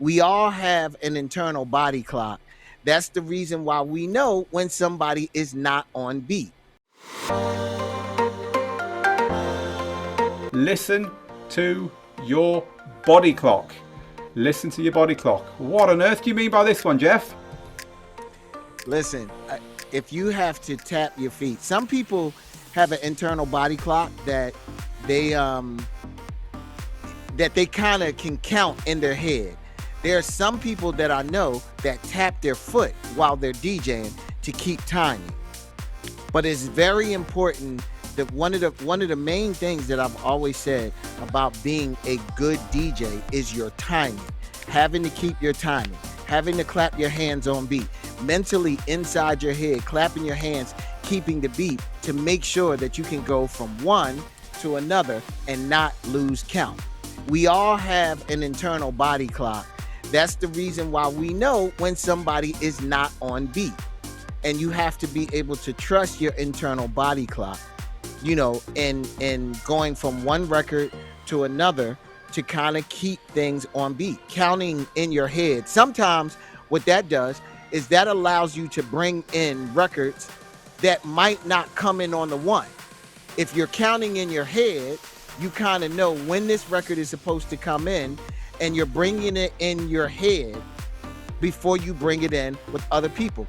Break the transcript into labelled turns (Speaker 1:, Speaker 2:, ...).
Speaker 1: We all have an internal body clock. That's the reason why we know when somebody is not on beat.
Speaker 2: Listen to your body clock. Listen to your body clock. What on earth do you mean by this one, Jeff?
Speaker 1: Listen, if you have to tap your feet, some people have an internal body clock that they kind of can count in their head. There are some people that I know that tap their foot while they're DJing to keep timing. But it's very important that one of the main things that I've always said about being a good DJ is your timing. Having to keep your timing, having to clap your hands on beat, mentally inside your head, clapping your hands, keeping the beat to make sure that you can go from one to another and not lose count. We all have an internal body clock. That's the reason why we know when somebody is not on beat. And you have to be able to trust your internal body clock, you know, in going from one record to another to kind of keep things on beat. Counting in your head. Sometimes what that does is that allows you to bring in records that might not come in on the one. If you're counting in your head, you kind of know when this record is supposed to come in, and you're bringing it in your head before you bring it in with other people.